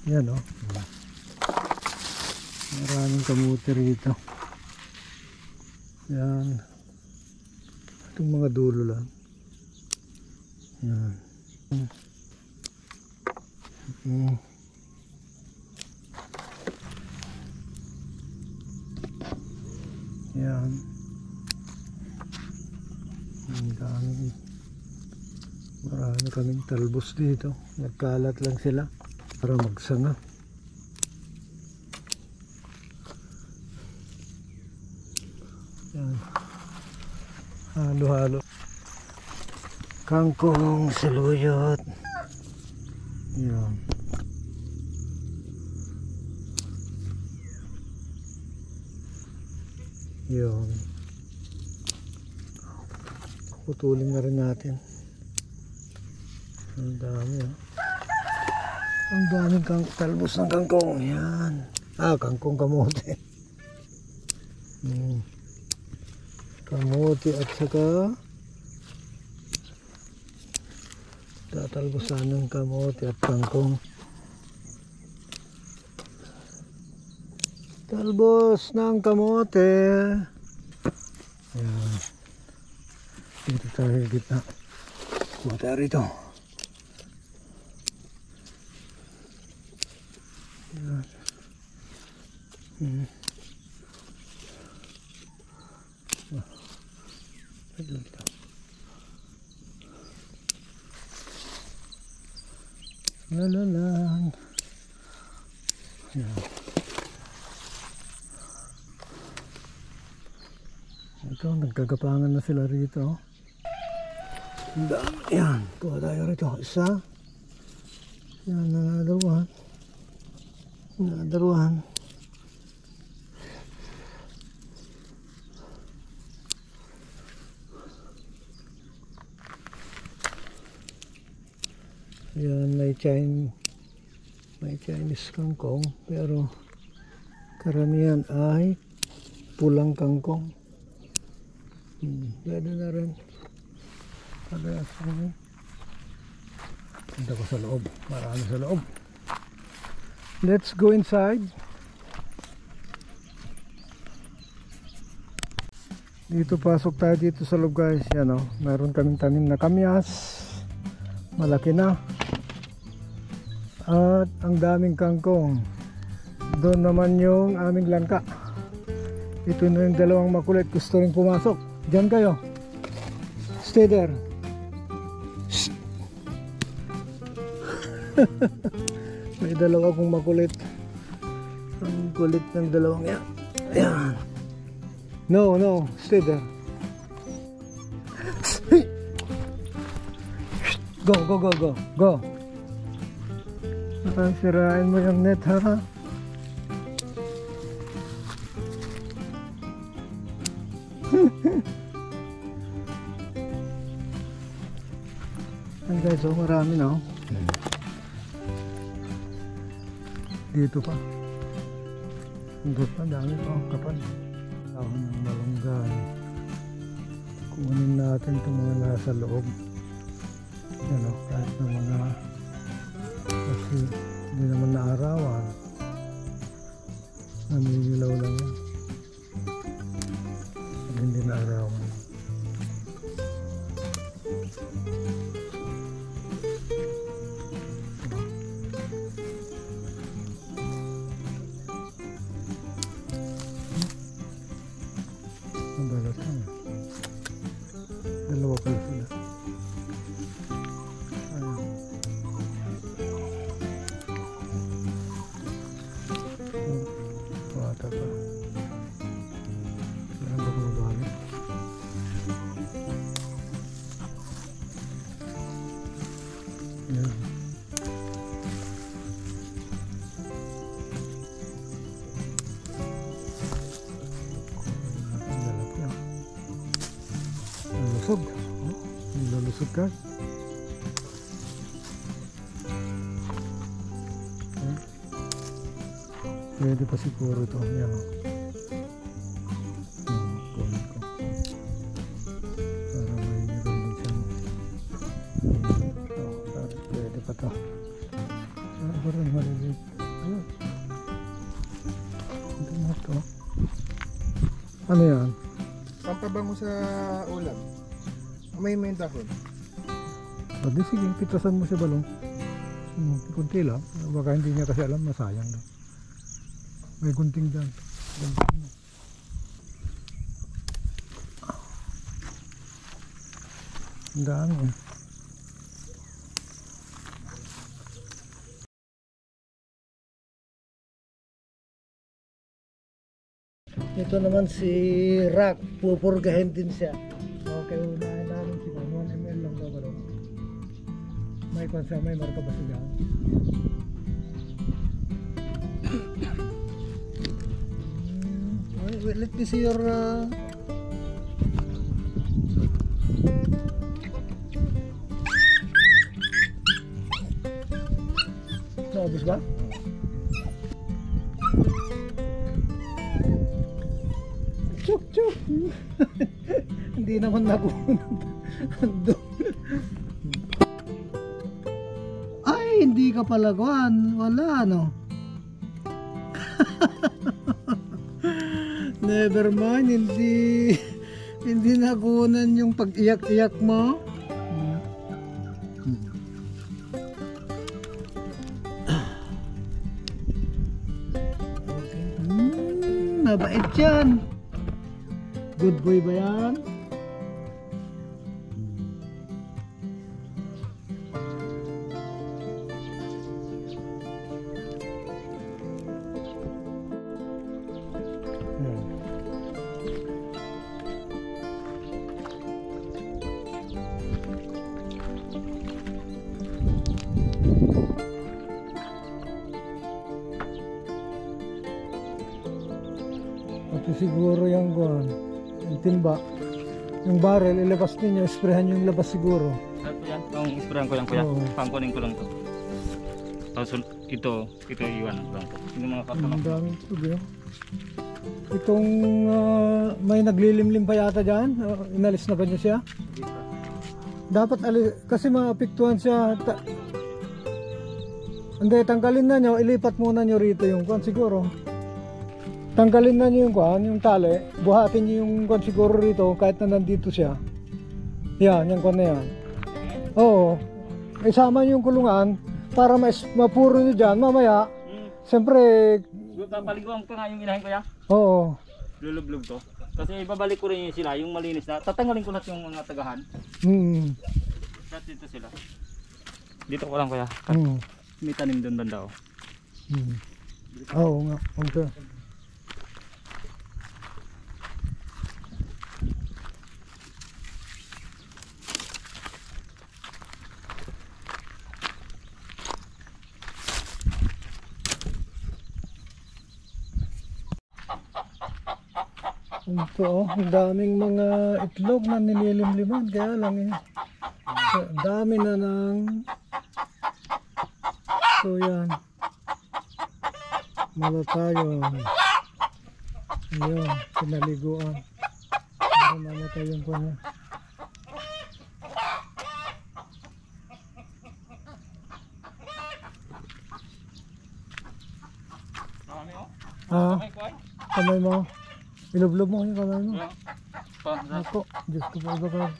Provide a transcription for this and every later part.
Yan o. Maraming kamuti rito. Yan. Itong mga dulo lang. Yan. Yan. Ang dami. Marami kaming talbos dito. Nagkalat lang sila para magsanga. Yan. Halo-halo. Kangkong, saluyot. Yan. Yan. Putulin na rin natin. Ang dami oh. Ang daming talbos ng kangkong. Yan. Kangkong kamote. Kamote at saka tatalbosan ng kamote at kangkong. Talbos ng kamote. Ayan. Dito tayo gitna. Kuha tayo rito. Ayan. Dito. Lalalan. Ayan. Ito, nagkagapangan na sila rito. Yan, kuha tayo rito. Isa. Yan, nanadaruhan. Nanadaruhan. Yan, may Chinese kangkong, pero karamihan ay pulang kangkong. Pwede na rin. Punta ko sa loob. Marami sa loob. Let's go inside. Dito pasok tayo dito sa loob guys. Yan o. Meron kaming tanim na kamyas. Malaki na. At ang daming kangkong. Doon naman yung aming langka. Ito na yung dalawang makulit. Gusto rin pumasok. Diyan kayo. Stay there. May dalawa kong makulit. Ang kulit ng dalawang yan. Ayan. No, stay there. Go. Sirain mo yung net ha. Ayan guys, so marami na oh. Dito pa. Doon pa, dami pa oh, kapal. Dahon ng malunggay. Kunin natin itong mga nasa loob. Yan o, kahit na mga kasi hindi naman naarawan. Naninilaw lang yan. Hindi naarawan. Mabalat na. Dalawa pala sila. Bata pa. Meron ba kung balik? Yan. Lusog. Lusog ka. Pwede pa siguro ito. Yan. Kunin ko. Para may meron din siyang. Pwede pa ito. Para maliliit. Ano yan? Pampabango sa ulam. May dahon. O di sige, pitasan mo si Balong. Kunti lang. Baka hindi niya kasi alam, masayang daw. May gunting dyan. Gunting. Ang dami. Ito naman si Rock, pupurgahin din siya. Okay, unahin namin si 1 ml lang daw ba. May konsa, may marka ba siya? Let me see your naubos ba? Chuk chuk. Hindi naman nakunod. Ay, hindi ka pala kuhan. Wala ano. Never mind, hindi nakunan yung pag-iyak-iyak mo. Mabait yan. Good boy ba yan? Ito siguro yung guan, yung timba, yung barrel, ilabas ninyo, isprehan yung labas siguro. Ito yan, yung isprehan ko yan kuya, pangkunin ko lang to. Tapos ito iwan ko lang to. Yung mga karton. Ang daming tubig. Itong may naglilimlim pa yata dyan, inalis na ba niya siya? Dapat alis, kasi maapektuhan siya. Hindi, tanggalin na nyo, ilipat muna nyo rito yung kuan siguro. Tanggalin na nyo yung kuan, yung tali, buhatin nyo yung kuan siguro rito kahit na nandito siya. Yan, yung kuan na yan. Oo, isama nyo yung kulungan para mapuro nyo dyan, mamaya, siyempre... Papaliguan ko nga yung inahin ko ya. Oo. Lulublog to. Kasi ibabalik ko rin yun sila, yung malinis na. Tatanggalin ko lahat yung mga tagahan. At dito sila. Dito ko lang kuya. May tanim doon banda oh. Oo nga, okay. Ito oh, ang daming mga itlog na nililimliman, kaya lang dami na ng so yan malatayon ayun, pinaliguan para mamatay yung kanya. Kamay mo, ilublob mo yung kamay mo. Ako, Diyos ko pa iba ka.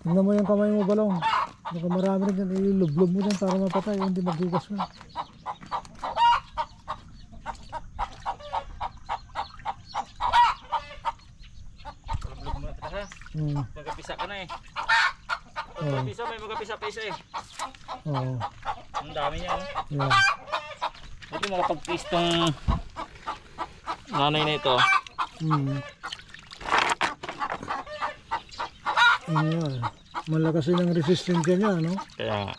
Tingnan mo yung kamay mo Balong. Baka marami rin dyan, ilublob mo dyan para mapatay, hindi maghugas mo. Lulublog mo na ito ha. Magapisa ka na eh. Magapisa, may magapisa pa isa eh. Oo. Ang dami niya oh. Yeah. Ito makapag-paste tong nanay na ito. Ayan. Malakas din ang resistensya niya, no? Kaya nga.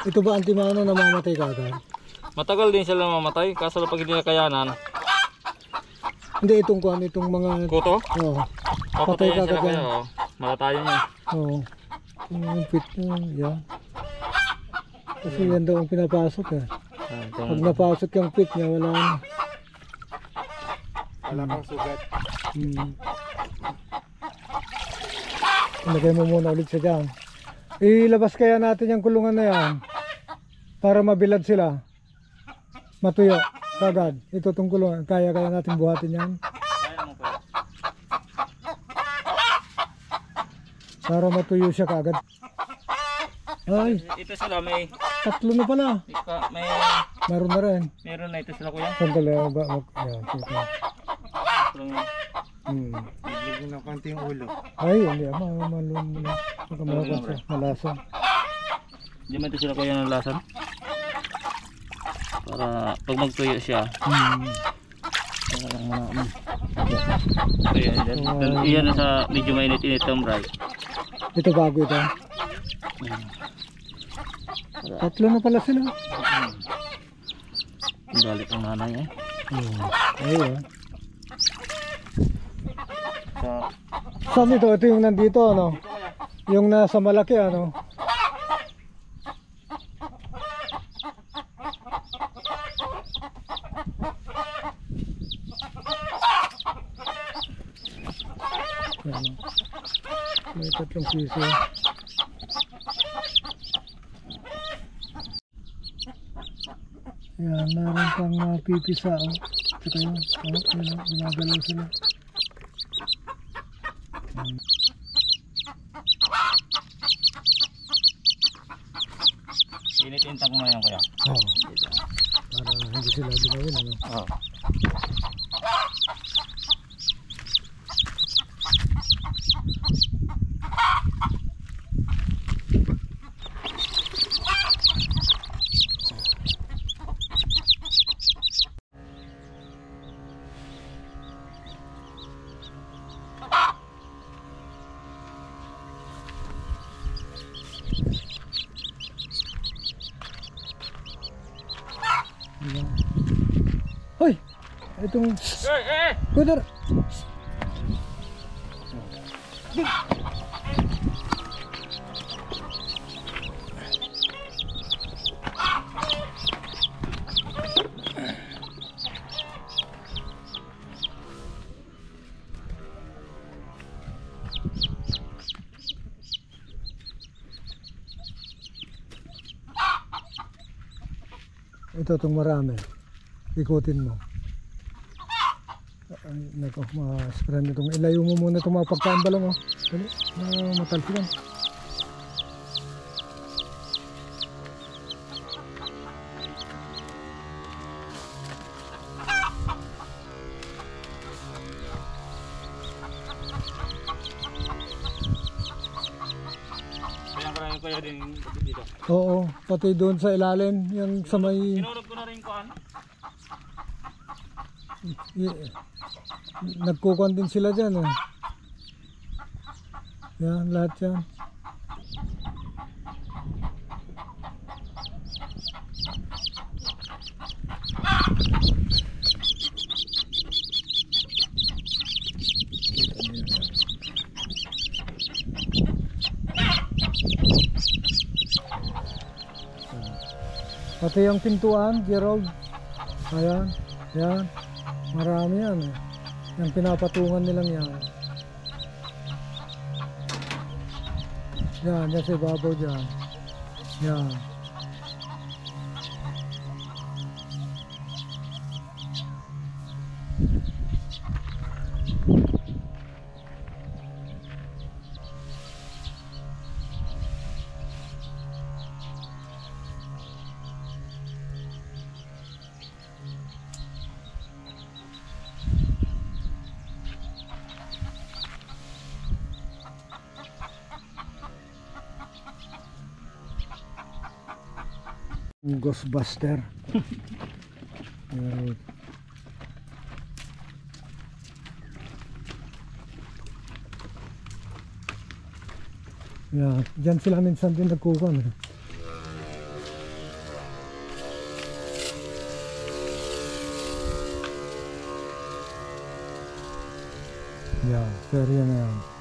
Ito ba antimano na mamatay kagad? Matagal din sila mamatay, kaso pag hindi nakayanan. Hindi, itong kuhan, itong mga... Kuto? Oo. Patay Patay sila kagad kaya yan. oh. Malatayan niya. Oo. Yung pit niya, yan. Kasi yan daw ang pinapasok eh. Pag napasok yung pit niya, wala na. Wala pang sugat. Ilagay mo muna ulit siya dyan. Ilabas kaya natin yung kulungan na yan. para mabilad sila. Matuyo. Kagad. Ito itong kulungan. Kaya natin buhatin yan. Kaya mo po. Para matuyo siya kagad. Ay, Ito sila may tatlo na pala. may Meron na rin. meron na ito sila kuya. Sandali. Ayan, sige. Tulong yan. Nagligin ng konti yung ulo. Ay, hindi. Malun mo na. Magkamalakot siya. Malasan. Di man ito sila kuya ng lasan. Para pag magtuyo siya. Kaya lang muna. Kaya iyan na sa medyo mainit-init ang bright. Ito bago ito. Tatlo na pala sila. Balik ang nanay eh. Ayun. So, Saan ito? Ito yung nandito, ano? Yung nasa malaki, ano? Ayan. May 3 piso. Ayan, meron pang pipisa, oh. Tsaka yun, yun, gumagalaw sila. init-initang ko yan kuya. Oo. Para hindi sila dinawin, ano? Oo. Hoy! Itong... Kuder! Ito itong marami. Ikutin mo. Ay, nako, ma-spray nitong. Ilayo mo muna itong mga pagkain balong, oh. Dali, matalsikan. Kaya karami kuya din dito. Oo, pati doon sa ilalim, yung sa may... Sinurog ko na rin ko ano. Nagkukuhan din sila dyan, eh. Yan, lahat yan. Pati yung pintuan, Gerald. Ayan, yan. Marami yan, eh. Yung pinapatungan nilang yan. Yan, yan si babaw dyan. Yan. Ghostbuster. Alright. Yeah, dyan sila minsan din nagkukuhan, eh. Yeah, serya na yan.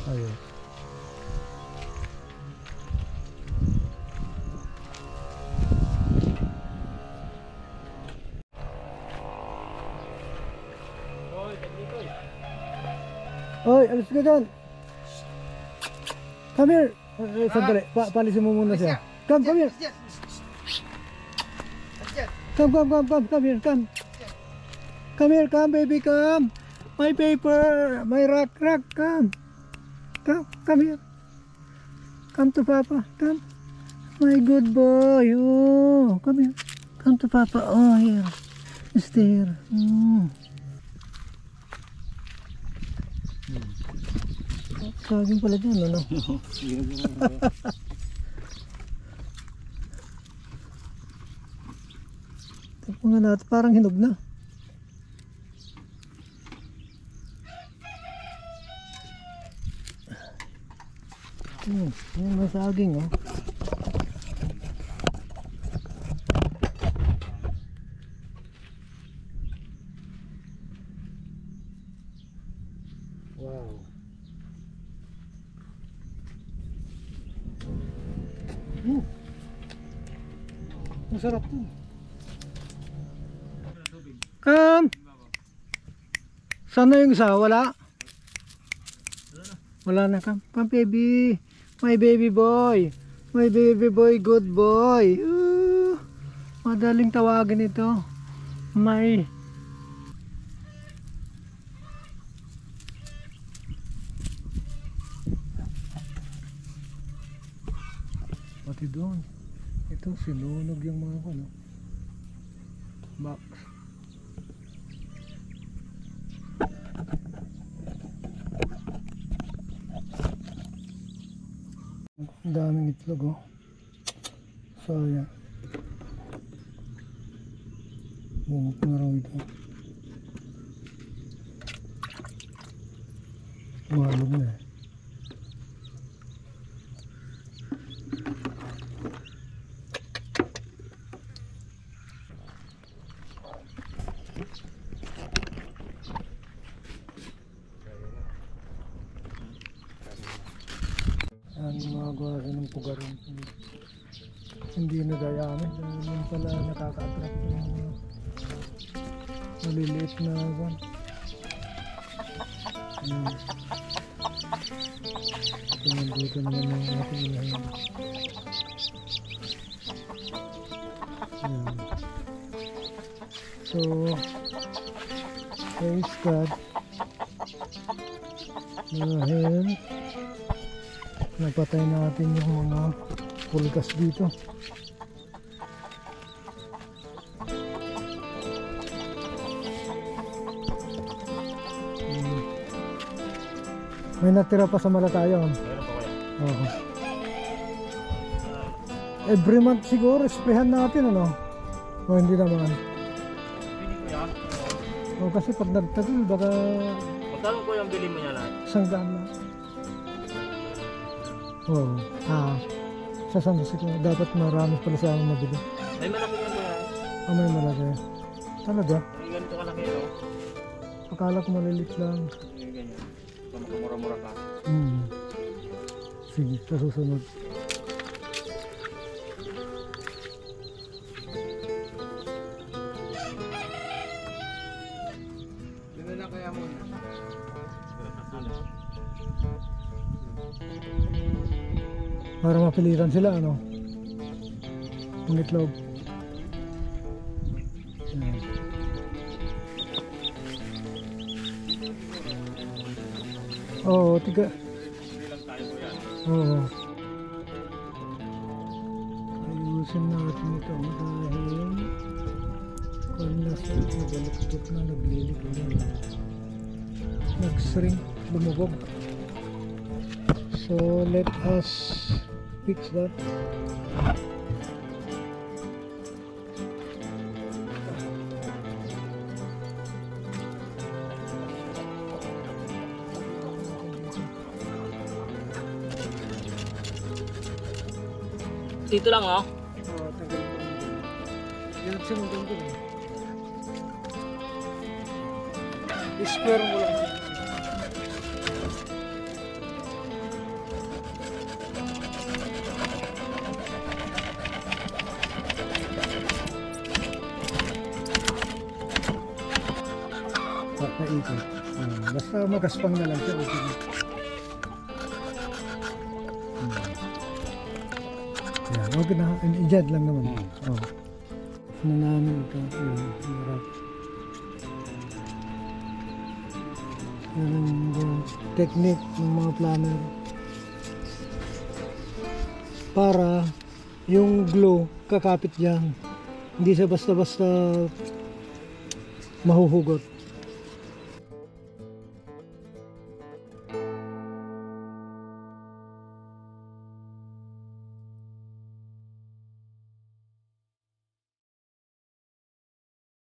Ayun. Oy, alis ka dyan. Come here. Sandali, palisin mo muna siya. Come here. Come here, come. Come here, come baby, come. My paper, my rock, come. Come here. Come to Papa, come. My good boy, oh, come here. Come to Papa, oh, here. Stay here. Saging pala dyan, ano? Tapungan natin, parang hinog na. Yan may saging, oh. Wow. Masarap to. Come! Sana yung isa? Wala? Wala na, come. Come baby. My baby boy. My baby boy, good boy. Madaling tawagin ito. My pati doon. Ito sinunog yung mga ano. Box. Ang daming itlog, oh. Sayang. Bungok na raw ito. Walog na eh. Ang gumagawa siya ng pugarin. Hindi na dayamin. Yung pala nakaka-attract yung maliliit na gan. Ito nandito naman yung ating ilahin. So, praise God. Dahil napatay natin yung mga pulgas dito. May natira pa sa Malatayon. Oo. Every month siguro sprayan natin, ano? O hindi naman. O kasi pag nagtagal baka magkano po yung bili mo niya lahat? Sanggaan na. Oo. Sa San Jose dapat marami pala sa aming nabili. May malaki yan po yan. May malaki. Talaga? May ganito kalaki ito. Akala ko malilit lang. May ganyan. Ito makamura-mura ka. Sige, sa susunod. Gano'n na kaya muna. Para mapilitan sila, ano? Ang itlog. Ayan. Oo, tiga. Oo. Ayusin natin ito dahil kung nasa nabaluktot na, naglilig na, nag-shrink, lumubog. So let us fix that. Dito lang, oh. Oo, tanggal ko. Yan siya mo ganito eh. I-square mo lang. basta magaspang na lang siya. Okay na. Yan, okay na. I-jad lang naman. Oh. Na namin ito. Yan, hirap. Yan ang technique ng mga planner. Para yung glue kakapit dyan. Hindi siya basta-basta mahuhugot.